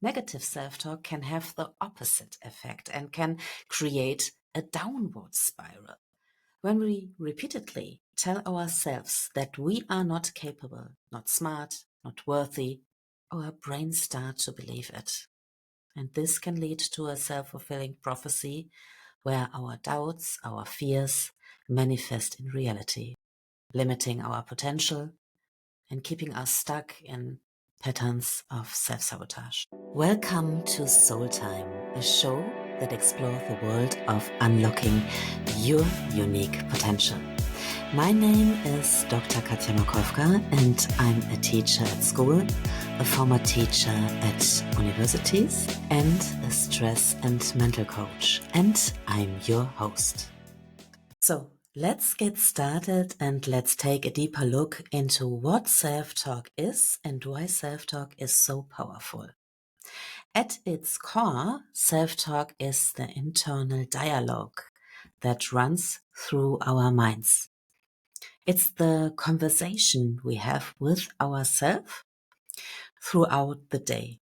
Negative self-talk can have the opposite effect and can create a downward spiral. When we repeatedly tell ourselves that we are not capable, not smart, not worthy, our brains start to believe it. And this can lead to a self-fulfilling prophecy where our doubts, our fears manifest in reality, limiting our potential and keeping us stuck in patterns of self-sabotage. Welcome to Soul Time, a show that explores the world of unlocking your unique potential. My name is Dr. Katja Makowka and I'm a teacher at school, a former teacher at universities, and a stress and mental coach. And I'm your host. So let's get started and let's take a deeper look into what self-talk is and why self-talk is so powerful. At its core, self-talk is the internal dialogue that runs through our minds. It's the conversation we have with ourselves throughout the day,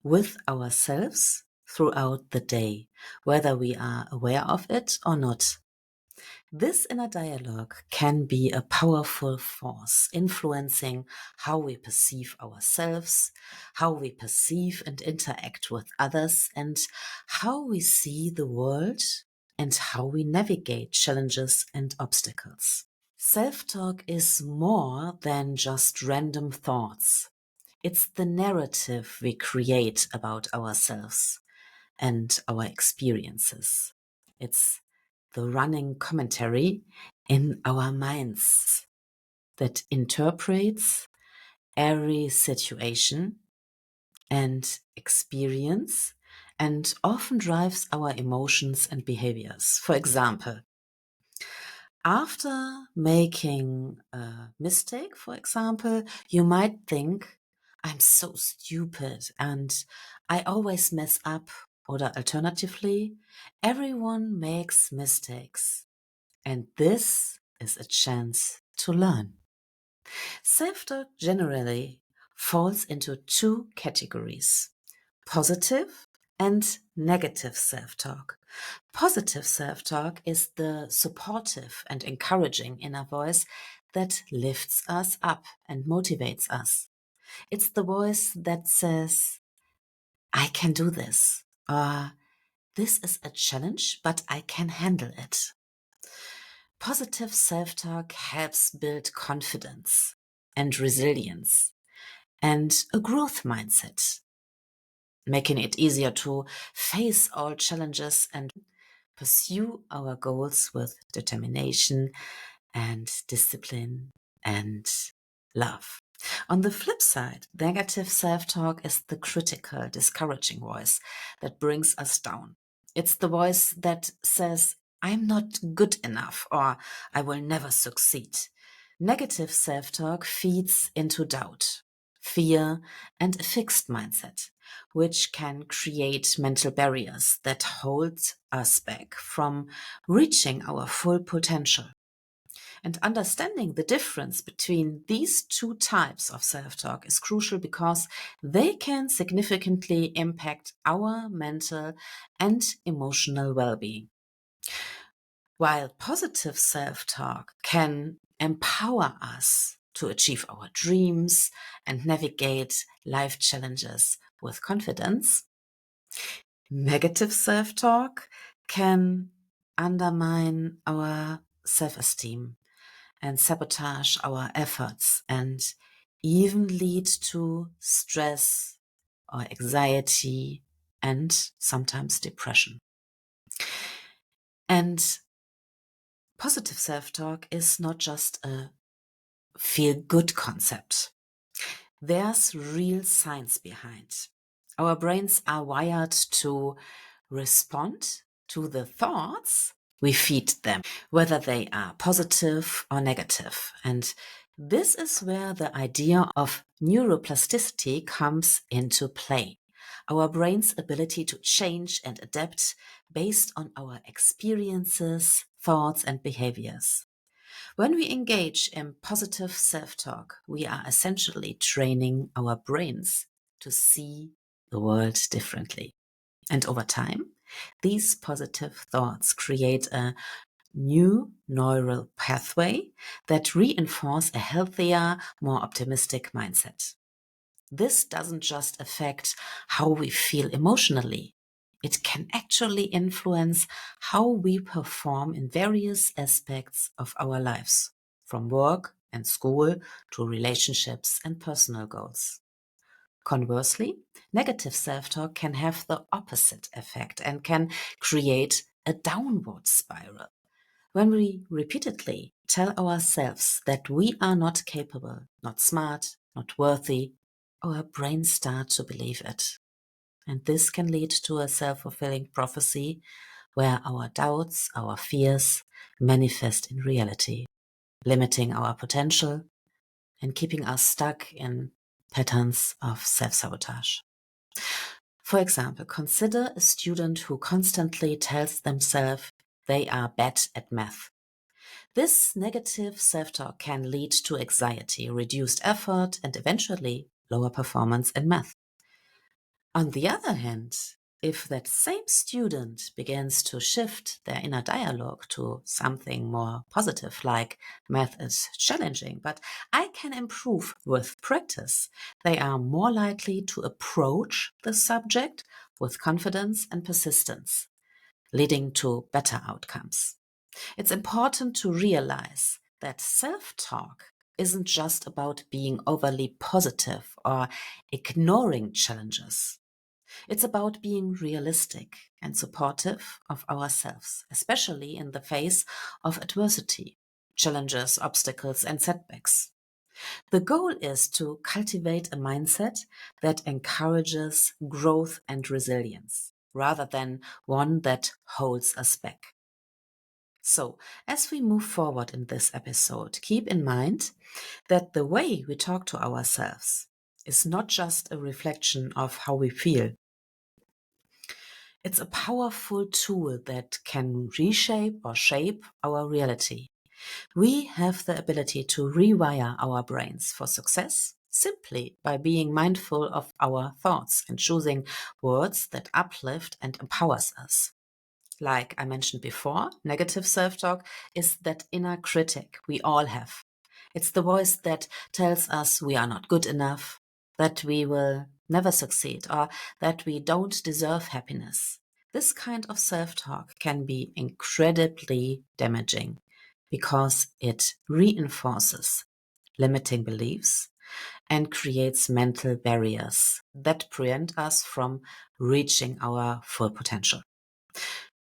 with ourselves throughout the day, whether we are aware of it or not. This inner dialogue can be a powerful force influencing how we perceive ourselves, how we perceive and interact with others, and how we see the world and how we navigate challenges and obstacles. Self-talk is more than just random thoughts. It's the narrative we create about ourselves and our experiences. It's the running commentary in our minds that interprets every situation and experience and often drives our emotions and behaviors. For example, after making a mistake, for example, you might think, I'm so stupid and I always mess up. Or alternatively, everyone makes mistakes. And this is a chance to learn. Self-talk generally falls into two categories: positive and negative self-talk. Positive self-talk is the supportive and encouraging inner voice that lifts us up and motivates us. It's the voice that says, I can do this, or this is a challenge, but I can handle it. Positive self-talk helps build confidence and resilience and a growth mindset, making it easier to face all challenges and pursue our goals with determination and discipline and love. On the flip side, negative self-talk is the critical, discouraging voice that brings us down. It's the voice that says, I'm not good enough or I will never succeed. Negative self-talk feeds into doubt, fear, and a fixed mindset, which can create mental barriers that hold us back from reaching our full potential. And understanding the difference between these two types of self-talk is crucial because they can significantly impact our mental and emotional well-being. While positive self-talk can empower us to achieve our dreams and navigate life challenges with confidence, negative self-talk can undermine our self-esteem and sabotage our efforts and even lead to stress or anxiety and sometimes depression. And positive self-talk is not just a feel-good concept. There's real science behind. Our brains are wired to respond to the thoughts we feed them, whether they are positive or negative. And this is where the idea of neuroplasticity comes into play. Our brain's ability to change and adapt based on our experiences, thoughts, and behaviors. When we engage in positive self-talk, we are essentially training our brains to see the world differently. And over time, these positive thoughts create a new neural pathway that reinforce a healthier, more optimistic mindset. This doesn't just affect how we feel emotionally. It can actually influence how we perform in various aspects of our lives, from work and school to relationships and personal goals. Conversely, negative self-talk can have the opposite effect and can create a downward spiral. When we repeatedly tell ourselves that we are not capable, not smart, not worthy, our brains start to believe it. And this can lead to a self-fulfilling prophecy where our doubts, our fears manifest in reality, limiting our potential and keeping us stuck in patterns of self-sabotage. For example, consider a student who constantly tells themselves they are bad at math. This negative self-talk can lead to anxiety, reduced effort, and eventually lower performance in math. On the other hand, if that same student begins to shift their inner dialogue to something more positive, like math is challenging, but I can improve with practice, they are more likely to approach the subject with confidence and persistence, leading to better outcomes. It's important to realize that self-talk isn't just about being overly positive or ignoring challenges. It's about being realistic and supportive of ourselves, especially in the face of adversity, challenges, obstacles, and setbacks. The goal is to cultivate a mindset that encourages growth and resilience, rather than one that holds us back. So, as we move forward in this episode, keep in mind that the way we talk to ourselves is not just a reflection of how we feel. It's a powerful tool that can reshape or shape our reality. We have the ability to rewire our brains for success simply by being mindful of our thoughts and choosing words that uplift and empowers us. Like I mentioned before, negative self-talk is that inner critic we all have. It's the voice that tells us we are not good enough, that we will never succeed, or that we don't deserve happiness. This kind of self-talk can be incredibly damaging because it reinforces limiting beliefs and creates mental barriers that prevent us from reaching our full potential.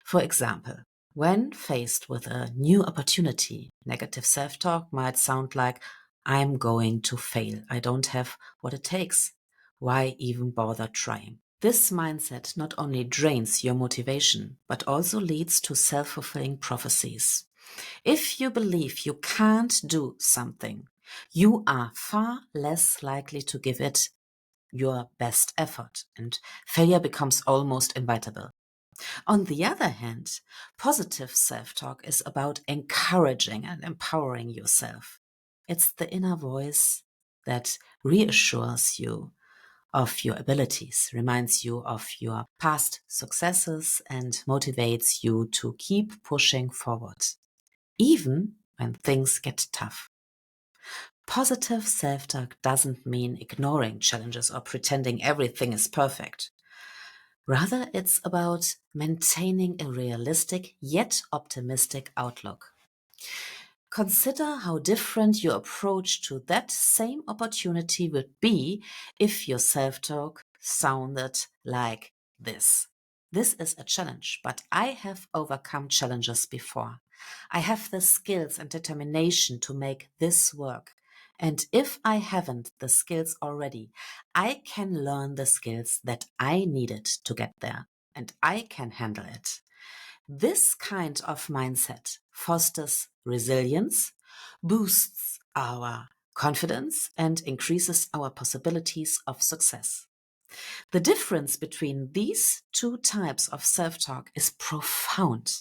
For example, when faced with a new opportunity, negative self-talk might sound like, I'm going to fail. I don't have what it takes. Why even bother trying? This mindset not only drains your motivation, but also leads to self-fulfilling prophecies. If you believe you can't do something, you are far less likely to give it your best effort, and failure becomes almost inevitable. On the other hand, positive self-talk is about encouraging and empowering yourself. It's the inner voice that reassures you of your abilities, reminds you of your past successes, and motivates you to keep pushing forward, even when things get tough. Positive self-talk doesn't mean ignoring challenges or pretending everything is perfect. Rather, it's about maintaining a realistic yet optimistic outlook. Consider how different your approach to that same opportunity would be if your self talk sounded like this. This is a challenge, but I have overcome challenges before. I have the skills and determination to make this work. And if I haven't the skills already, I can learn the skills that I needed to get there, and I can handle it. This kind of mindset fosters resilience, boosts our confidence, and increases our possibilities of success. The difference between these two types of self-talk is profound.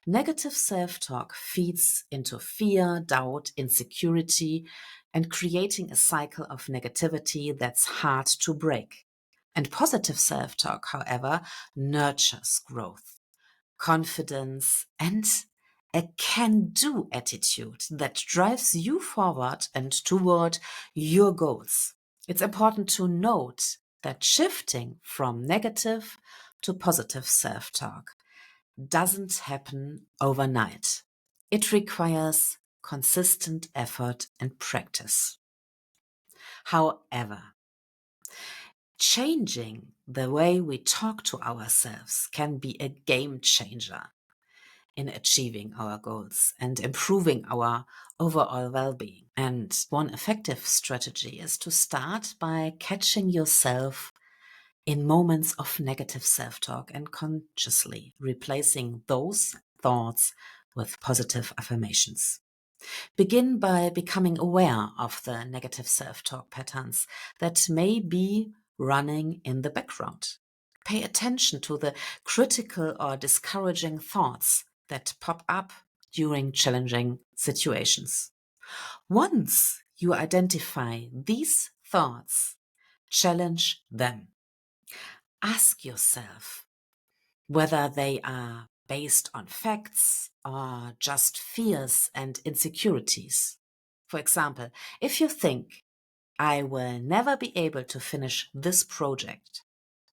Negative self-talk feeds into fear, doubt, insecurity, and creating a cycle of negativity that's hard to break. And positive self-talk, however, nurtures growth, confidence, and a can-do attitude that drives you forward and toward your goals. It's important to note that shifting from negative to positive self-talk doesn't happen overnight. It requires consistent effort and practice. However, changing the way we talk to ourselves can be a game changer in achieving our goals and improving our overall well-being. And one effective strategy is to start by catching yourself in moments of negative self-talk and consciously replacing those thoughts with positive affirmations. Begin by becoming aware of the negative self-talk patterns that may be running in the background. Pay attention to the critical or discouraging thoughts that pop up during challenging situations. Once you identify these thoughts, challenge them. Ask yourself whether they are based on facts or just fears and insecurities. For example, if you think, I will never be able to finish this project,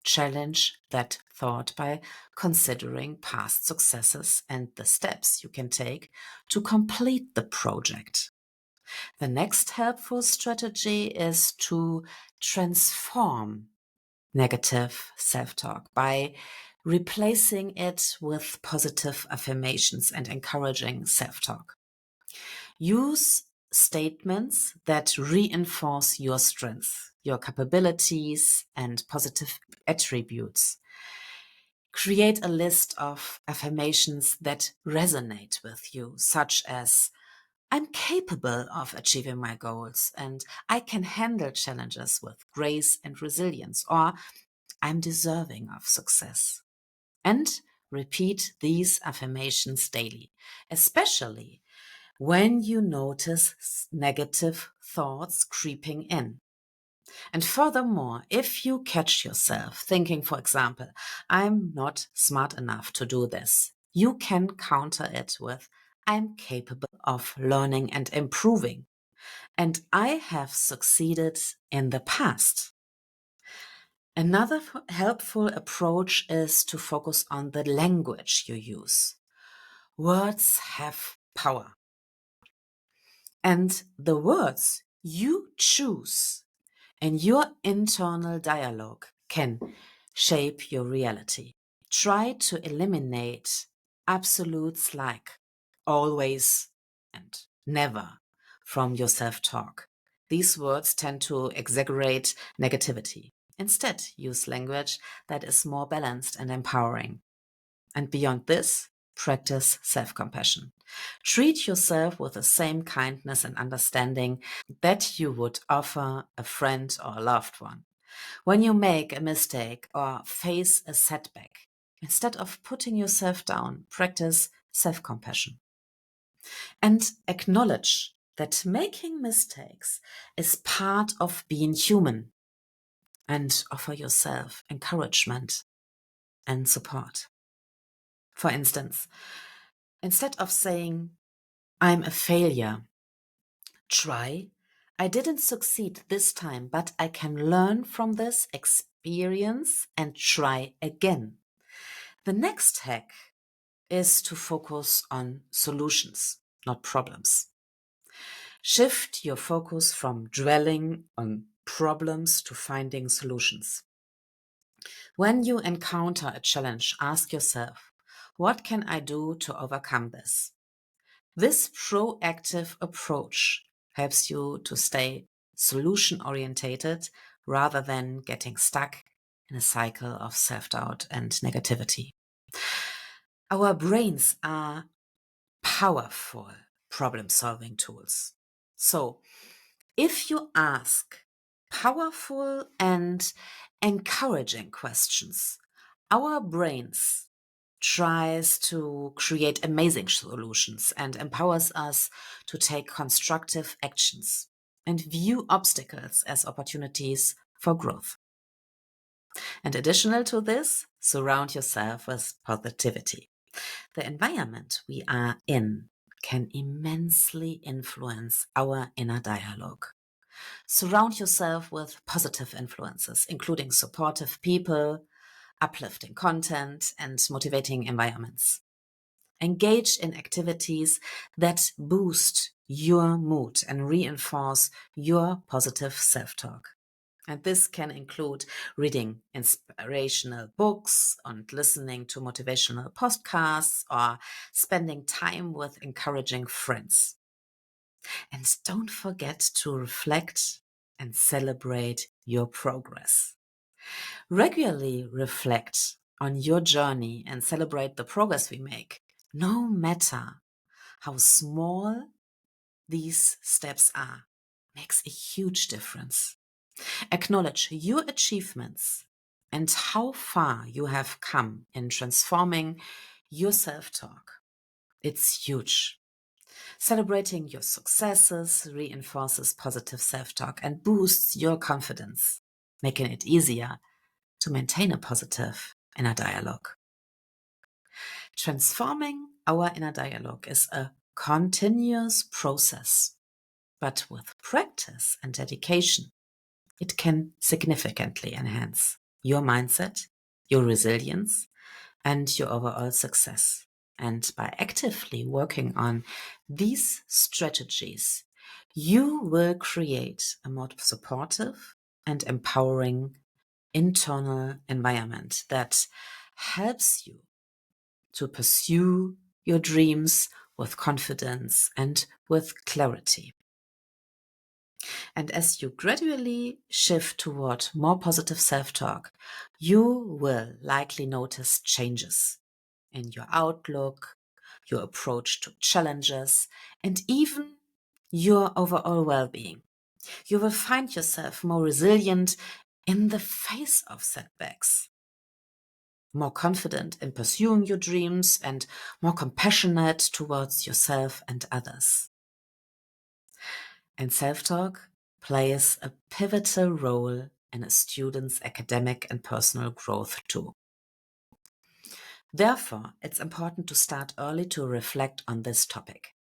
challenge that thought by considering past successes and the steps you can take to complete the project. The next helpful strategy is to transform negative self-talk by replacing it with positive affirmations and encouraging self-talk. Use statements that reinforce your strengths, your capabilities, and positive attributes. Create a list of affirmations that resonate with you, such as I'm capable of achieving my goals and I can handle challenges with grace and resilience, or I'm deserving of success. And repeat these affirmations daily, especially when you notice negative thoughts creeping in. And furthermore, if you catch yourself thinking, for example, I'm not smart enough to do this, you can counter it with, I'm capable of learning and improving. And I have succeeded in the past. Another helpful approach is to focus on the language you use. Words have power. And the words you choose in your internal dialogue can shape your reality. Try to eliminate absolutes like always and never from your self-talk. These words tend to exaggerate negativity. Instead, use language that is more balanced and empowering. And beyond this, practice self-compassion. Treat yourself with the same kindness and understanding that you would offer a friend or a loved one. When you make a mistake or face a setback, instead of putting yourself down, practice self-compassion. And acknowledge that making mistakes is part of being human, and offer yourself encouragement and support. For instance, instead of saying, I'm a failure, try, I didn't succeed this time, but I can learn from this experience and try again. The next hack is to focus on solutions, not problems. Shift your focus from dwelling on problems to finding solutions. When you encounter a challenge, ask yourself, what can I do to overcome this? This proactive approach helps you to stay solution orientated rather than getting stuck in a cycle of self-doubt and negativity. Our brains are powerful problem-solving tools. So, if you ask powerful and encouraging questions, our brains tries to create amazing solutions and empowers us to take constructive actions and view obstacles as opportunities for growth. And additional to this, surround yourself with positivity. The environment we are in can immensely influence our inner dialogue. Surround yourself with positive influences, including supportive people, uplifting content, and motivating environments. Engage in activities that boost your mood and reinforce your positive self talk. And this can include reading inspirational books and listening to motivational podcasts or spending time with encouraging friends. And don't forget to reflect and celebrate your progress. Regularly reflect on your journey and celebrate the progress we make, no matter how small these steps are. Makes a huge difference. Acknowledge your achievements and how far you have come in transforming your self talk. It's huge. Celebrating your successes reinforces positive self talk and boosts your confidence, making it easier to maintain a positive inner dialogue. Transforming our inner dialogue is a continuous process, but with practice and dedication, it can significantly enhance your mindset, your resilience, and your overall success. And by actively working on these strategies, you will create a more supportive and empowering internal environment that helps you to pursue your dreams with confidence and with clarity. And as you gradually shift toward more positive self talk, you will likely notice changes in your outlook, your approach to challenges, and even your overall well being. You will find yourself more resilient in the face of setbacks, more confident in pursuing your dreams, and more compassionate towards yourself and others. And self talk plays a pivotal role in a student's academic and personal growth too. Therefore, it's important to start early to reflect on this topic.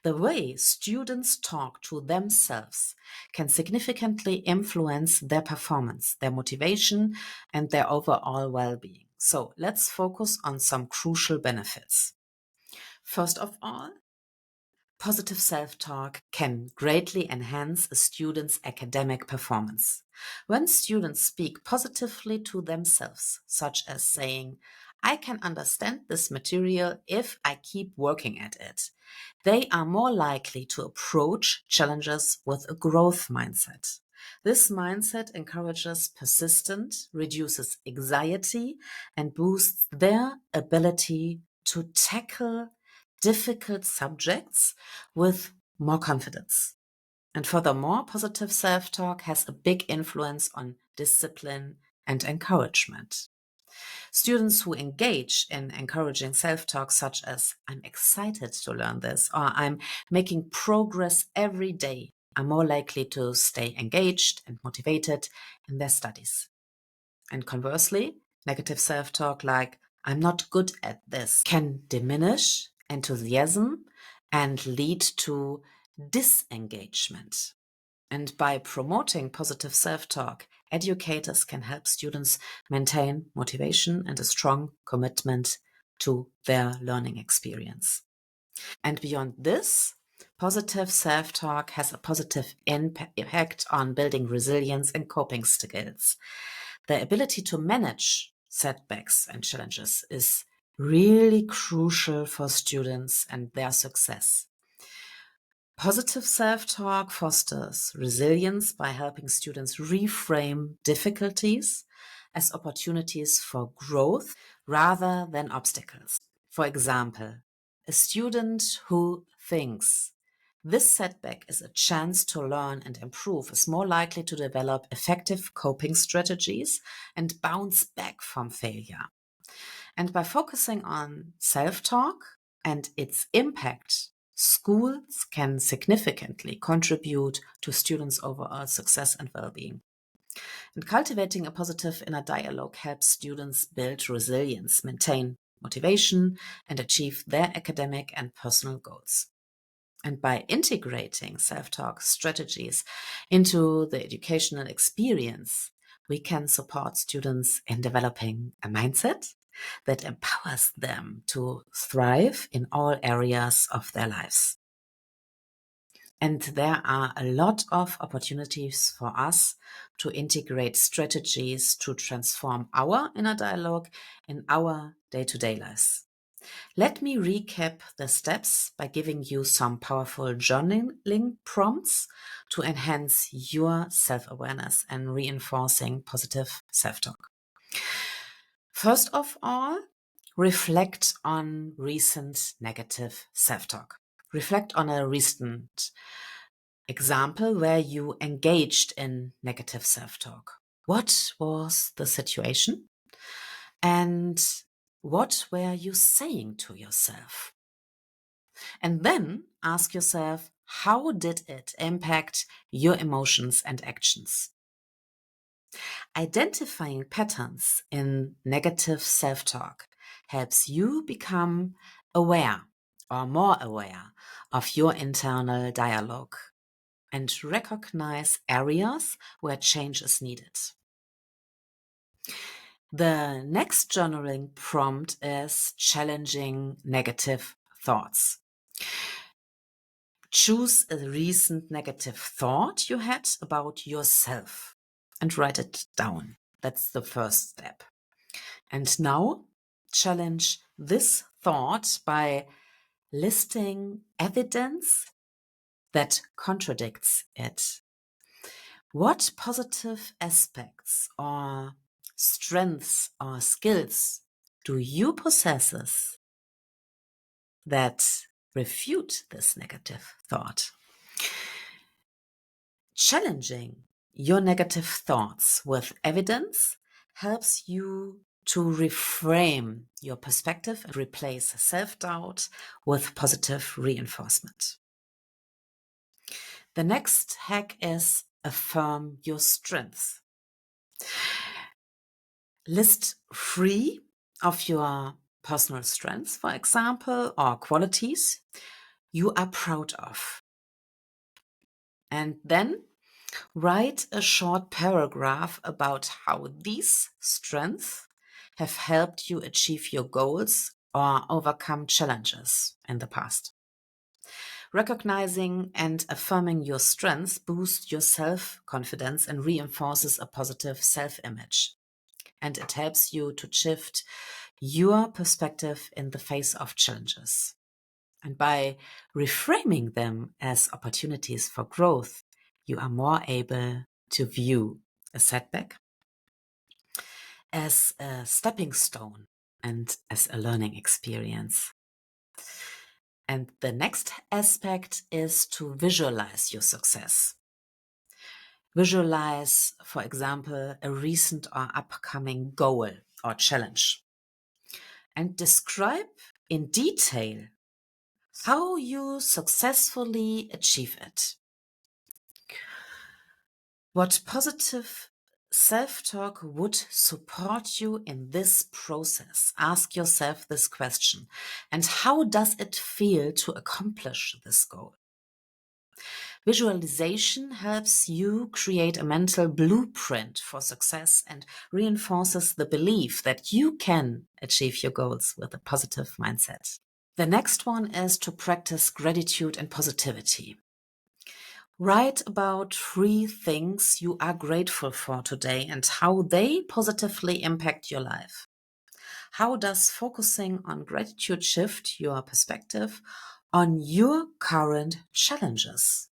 The way students talk to themselves can significantly influence their performance, their motivation, and their overall well being. So let's focus on some crucial benefits. First of all, positive self talk can greatly enhance a student's academic performance. When students speak positively to themselves, such as saying, I can understand this material if I keep working at it, they are more likely to approach challenges with a growth mindset. This mindset encourages persistence, reduces anxiety, and boosts their ability to tackle difficult subjects with more confidence. And furthermore, positive self talk has a big influence on discipline and encouragement. Students who engage in encouraging self talk, such as I'm excited to learn this or I'm making progress every day, are more likely to stay engaged and motivated in their studies. And conversely, negative self talk like I'm not good at this can diminish enthusiasm and lead to disengagement. And by promoting positive self talk, educators can help students maintain motivation and a strong commitment to their learning experience. And beyond this, positive self talk has a positive impact on building resilience and coping skills. The ability to manage setbacks and challenges is really crucial for students and their success. Positive self talk fosters resilience by helping students reframe difficulties as opportunities for growth rather than obstacles. For example, a student who thinks this setback is a chance to learn and improve is more likely to develop effective coping strategies and bounce back from failure. And by focusing on self talk and its impact, schools can significantly contribute to students' overall success and well being. And cultivating a positive inner dialogue helps students build resilience, maintain motivation, and achieve their academic and personal goals. And by integrating self-talk strategies into the educational experience, we can support students in developing a mindset that empowers them to thrive in all areas of their lives. And there are a lot of opportunities for us to integrate strategies to transform our inner dialogue in our day-to-day lives. Let me recap the steps by giving you some powerful journaling prompts to enhance your self-awareness and reinforcing positive self-talk. First of all, reflect on recent negative self-talk. Reflect on a recent example where you engaged in negative self-talk. What was the situation? And what were you saying to yourself? And then ask yourself, how did it impact your emotions and actions? Identifying patterns in negative self-talk helps you become aware or more aware of your internal dialogue and recognize areas where change is needed. The next journaling prompt is challenging negative thoughts. Choose a recent negative thought you had about yourself and write it down. That's the first step. And now challenge this thought by listing evidence that contradicts it. What positive aspects or strengths or skills do you possess that refute this negative thought? Challenging your negative thoughts with evidence helps you to reframe your perspective and replace self-doubt with positive reinforcement. The next hack is affirm your strengths. List 3 of your personal strengths, for example, or qualities you are proud of. And then write a short paragraph about how these strengths have helped you achieve your goals or overcome challenges in the past. Recognizing and affirming your strengths boosts your self-confidence and reinforces a positive self-image. And it helps you to shift your perspective in the face of challenges. And by reframing them as opportunities for growth, you are more able to view a setback as a stepping stone and as a learning experience. And the next aspect is to visualize your success. Visualize, for example, a recent or upcoming goal or challenge. And describe in detail how you successfully achieve it. What positive self-talk would support you in this process? Ask yourself this question. And how does it feel to accomplish this goal? Visualization helps you create a mental blueprint for success and reinforces the belief that you can achieve your goals with a positive mindset. The next one is to practice gratitude and positivity. Write about 3 things you are grateful for today and how they positively impact your life. How does focusing on gratitude shift your perspective on your current challenges?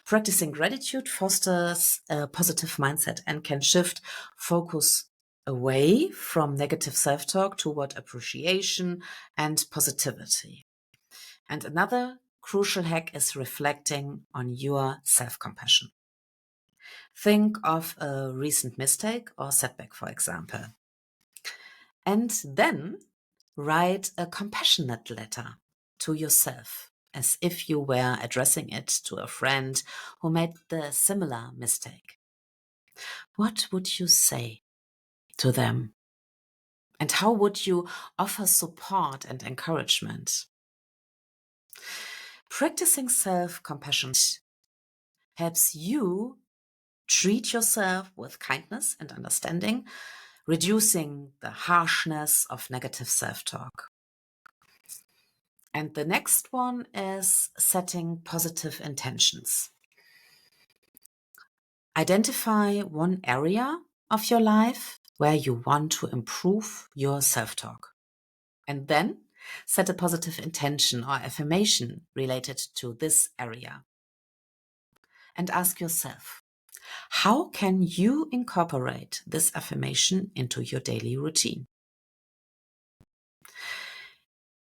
Practicing gratitude fosters a positive mindset and can shift focus away from negative self-talk toward appreciation and positivity. And another crucial hack is reflecting on your self-compassion. Think of a recent mistake or setback, for example. And then write a compassionate letter to yourself as if you were addressing it to a friend who made the similar mistake. what would you say to them? And how would you offer support and encouragement? Practicing self-compassion helps you treat yourself with kindness and understanding, reducing the harshness of negative self-talk. And the next one is setting positive intentions. Identify one area of your life where you want to improve your self-talk. And then set a positive intention or affirmation related to this area. And ask yourself, how can you incorporate this affirmation into your daily routine?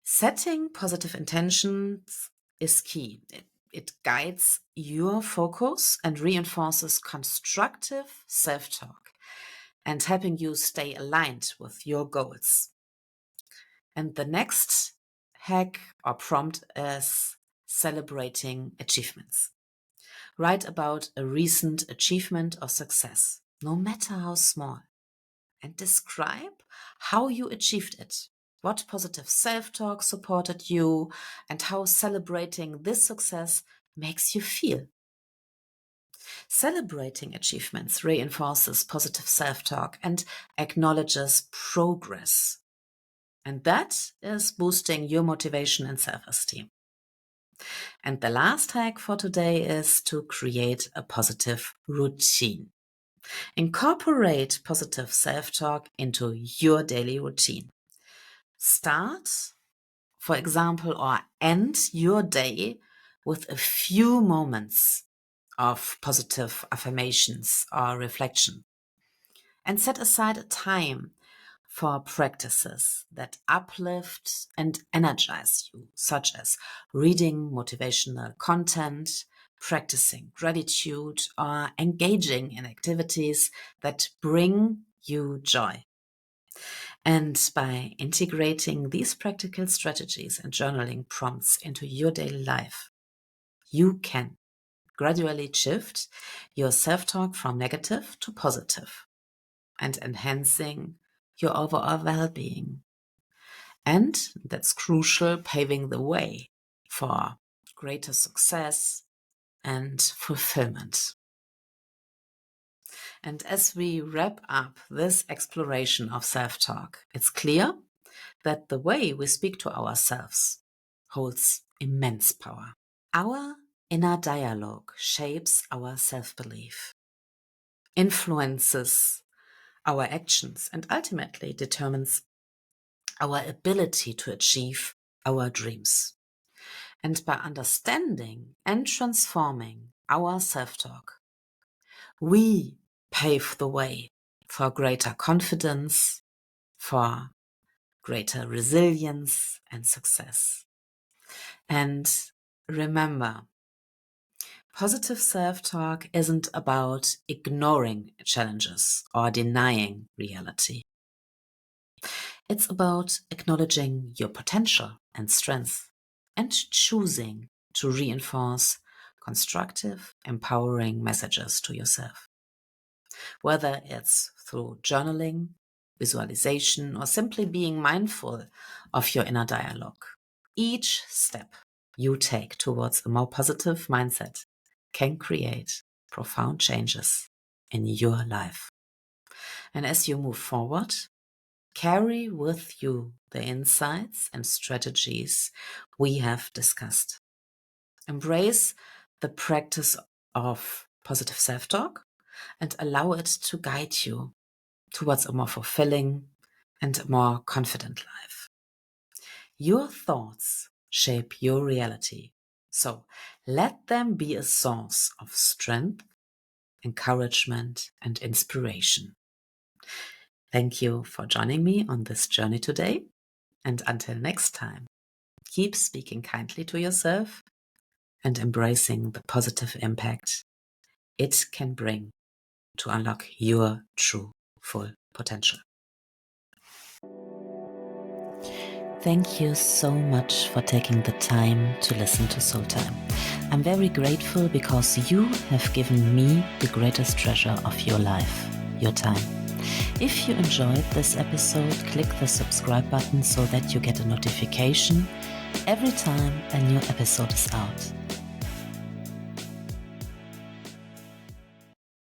Setting positive intentions is key. It guides your focus and reinforces constructive self-talk and helping you stay aligned with your goals. And the next hack or prompt is celebrating achievements. Write about a recent achievement or success, no matter how small, and describe how you achieved it, what positive self-talk supported you, and how celebrating this success makes you feel. Celebrating achievements reinforces positive self-talk and acknowledges progress. And that is boosting your motivation and self-esteem. And the last hack for today is to create a positive routine. Incorporate positive self-talk into your daily routine. Start, for example, or end your day with a few moments of positive affirmations or reflection. And set aside a time for practices that uplift and energize you, such as reading motivational content, practicing gratitude, or engaging in activities that bring you joy. And by integrating these practical strategies and journaling prompts into your daily life, you can gradually shift your self-talk from negative to positive and enhancing your overall well-being. And that's crucial, paving the way for greater success and fulfillment. And as we wrap up this exploration of self-talk, it's clear that the way we speak to ourselves holds immense power. Our inner dialogue shapes our self-belief, influences our actions, and ultimately determines our ability to achieve our dreams. And by understanding and transforming our self-talk, we pave the way for greater confidence, for greater resilience and success. And remember, positive self-talk isn't about ignoring challenges or denying reality. It's about acknowledging your potential and strength and choosing to reinforce constructive, empowering messages to yourself. Whether it's through journaling, visualization, or simply being mindful of your inner dialogue, each step you take towards a more positive mindset can create profound changes in your life. And as you move forward, carry with you the insights and strategies we have discussed. Embrace the practice of positive self-talk and allow it to guide you towards a more fulfilling and more confident life. Your thoughts shape your reality, so let them be a source of strength, encouragement, and inspiration. Thank you for joining me on this journey today, and until next time, keep speaking kindly to yourself and embracing the positive impact it can bring to unlock your true full potential. Thank you so much for taking the time to listen to Soul Time. I'm very grateful because you have given me the greatest treasure of your life, your time. If you enjoyed this episode, click the subscribe button so that you get a notification every time a new episode is out.